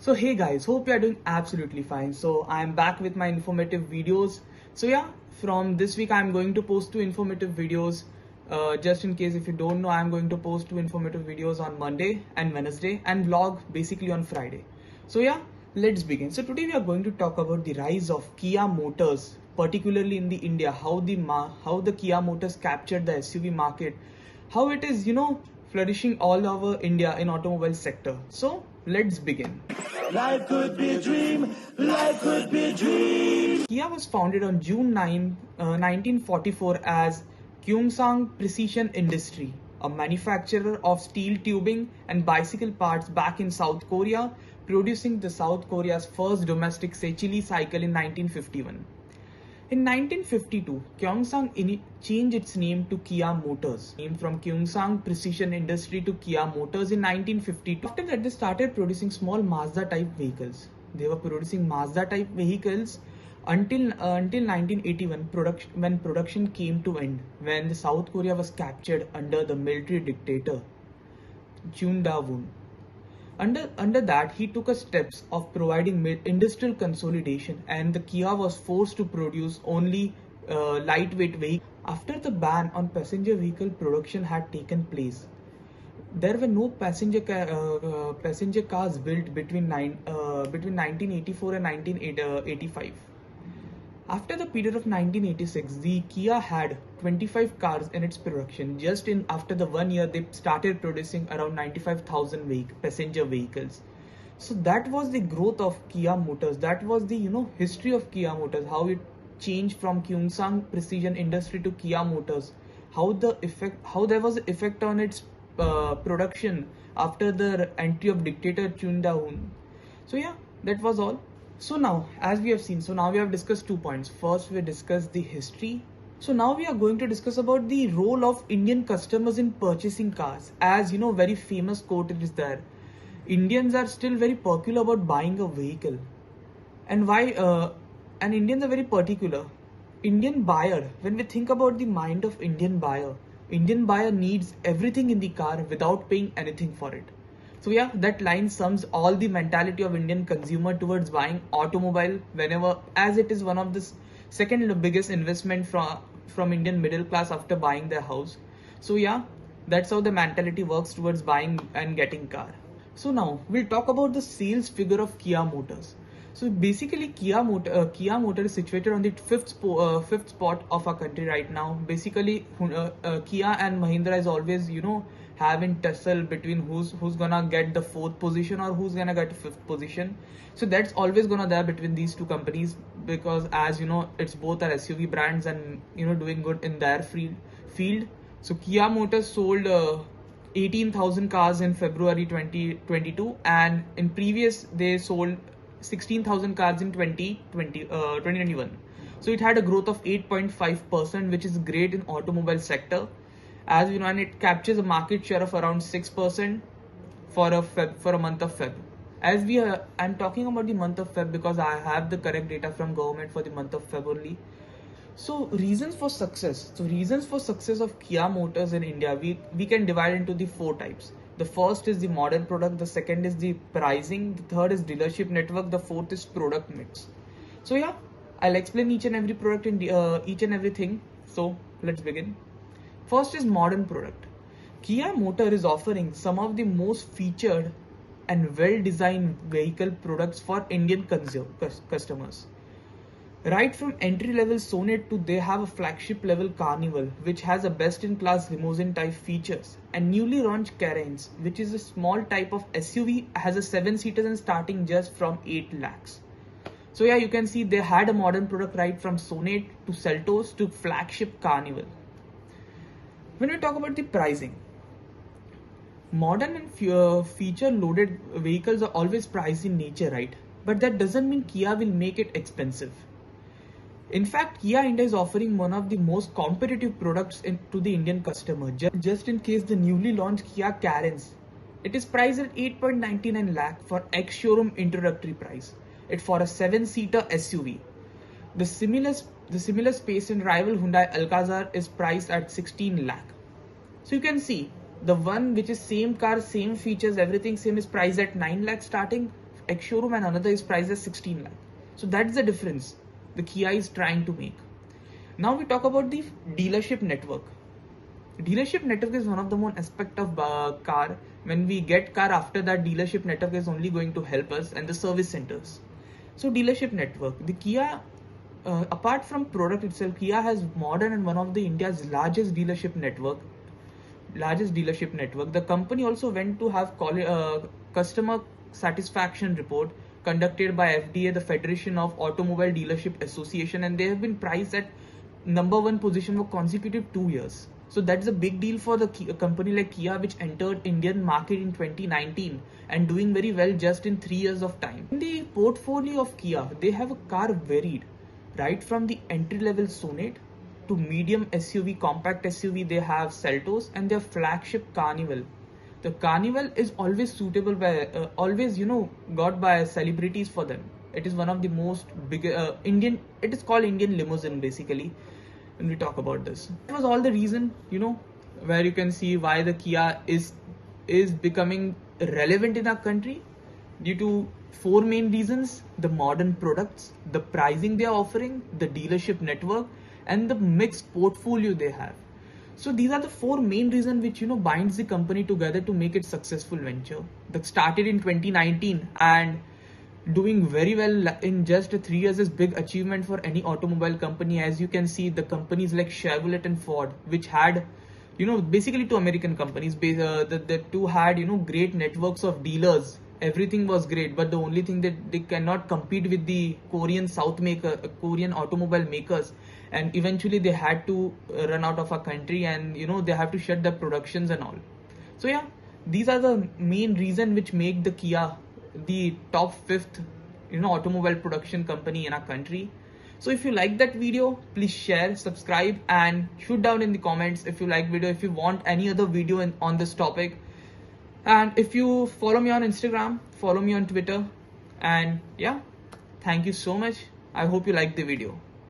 So hey guys, hope you are doing absolutely fine. So I'm back with my informative videos. So yeah, from this week I'm going to post two informative videos. Just in case if you don't know, I'm going to post two informative videos on Monday and Wednesday and vlog basically on Friday. So yeah, let's begin. So today we are going to talk about the rise of Kia Motors, particularly in the India, how the Kia Motors captured the SUV market, how it is flourishing all over India in automobile sector. So let's begin. Life could be a dream, life could be a dream. Kia was founded on June 9, 1944 as Kyongsang Precision Industry, a manufacturer of steel tubing and bicycle parts back in South Korea, producing the South Korea's first domestic Sechili cycle in 1951. In 1952, Kyongsang changed its name to Kia Motors, named from Kyongsang Precision Industry to Kia Motors in 1952. After that, they started producing small Mazda type vehicles. They were producing Mazda type vehicles until 1981, when production came to end, when the South Korea was captured under the military dictator Chun Da-woon. Under that, he took a steps of providing industrial consolidation, and the Kia was forced to produce only lightweight vehicles. After the ban on passenger vehicle production had taken place, there were no passenger cars built between 1984 and 1985. After the period of 1986, the Kia had 25 cars in its production. Just after the 1 year, they started producing around 95,000 passenger vehicles. So that was the growth of Kia Motors. That was the history of Kia Motors. How it changed from Kyongsang Precision Industry to Kia Motors. How there was an effect on its production after the entry of dictator Chun Da-woon. So yeah, that was all. So now, as we have seen, we have discussed 2 points. First, we discussed the history. So now we are going to discuss about the role of Indian customers in purchasing cars. As very famous quote is there. Indians are still very particular about buying a vehicle. And why? And Indians are very particular. Indian buyer, when we think about the mind of Indian buyer needs everything in the car without paying anything for it. So yeah, that line sums all the mentality of Indian consumer towards buying automobile as it is one of the second biggest investment from Indian middle class after buying their house. So yeah, that's how the mentality works towards buying and getting car. So now we'll talk about the sales figure of Kia Motors. So basically, Kia Motor is situated on the fifth spot of our country right now. Basically, Kia and Mahindra is always having tussle between who's gonna get the 4th position or who's gonna get 5th position. So that's always gonna there between these two companies, because as it's both are SUV brands and doing good in their field. So Kia Motors sold 18,000 cars in February 2022, and in previous they sold 16,000 cars in 2021. So it had a growth of 8.5%, which is great in automobile sector. As you know, and it captures a market share of around 6% for a month of Feb. I'm talking about the month of Feb because I have the correct data from government for the month of Feb only. So reasons for success. So reasons for success of Kia Motors in India, we can divide into the 4 types. The first is the modern product, the second is the pricing, the third is dealership network, the fourth is product mix. So yeah, I'll explain each and every product in each and everything. So let's begin. First is modern product. Kia Motor is offering some of the most featured and well-designed vehicle products for Indian customers. Right from entry-level Sonet to they have a flagship-level Carnival, which has a best-in-class limousine type features, and newly launched Cairns, which is a small type of SUV, has a 7-seater and starting just from 8 lakhs. So yeah, you can see they had a modern product right from Sonet to Seltos to flagship Carnival. When we talk about the pricing, modern and feature-loaded vehicles are always priced in nature, right? But that doesn't mean Kia will make it expensive. In fact, Kia India is offering one of the most competitive products to the Indian customer. Just in case, the newly launched Kia Cairns, it is priced at 8.99 lakh for ex-showroom introductory price. It's for a 7-seater SUV. The similar space in rival Hyundai Alcazar is priced at 16 lakh. So you can see the one which is same car, same features, everything same is priced at 9 lakh starting, X showroom and another is priced as 16 lakh. So that's the difference the Kia is trying to make. Now we talk about the dealership network. Dealership network is one of the more aspect of car. When we get car, after that dealership network is only going to help us, and the service centers. So dealership network, the Kia, apart from product itself, Kia has modern and one of the India's largest dealership network. The company also went to have customer satisfaction report conducted by FDA, the Federation of Automobile Dealership Association, and they have been priced at #1 position for consecutive 2 years. So that's a big deal for the company like Kia, which entered Indian market in 2019 and doing very well just in 3 years of time. In the portfolio of Kia, they have a car varied, right from the entry-level Sonet to medium SUV, compact SUV. They have Seltos and their flagship Carnival. The Carnival is always suitable by, got by celebrities for them. It is one of the most big Indian. It is called Indian limousine basically. When we talk about this, it was all the reason, where you can see why the Kia is becoming relevant in our country due to 4 main reasons: the modern products, the pricing they are offering, the dealership network, and the mixed portfolio they have. So these are the 4 main reasons which binds the company together to make it successful venture that started in 2019 and doing very well in just 3 years is big achievement for any automobile company. As you can see, the companies like Chevrolet and Ford, which had basically 2 American companies, the two had great networks of dealers. Everything was great, but the only thing that they cannot compete with the Korean automobile makers, and eventually they had to run out of our country, and they have to shut their productions and all. So yeah, these are the main reason which make the Kia the top 5th automobile production company in our country. So if you like that video, please share, subscribe, and shoot down in the comments if you like video, if you want any other video on this topic. And if you follow me on Instagram, follow me on Twitter, and yeah, thank you so much. I hope you like the video.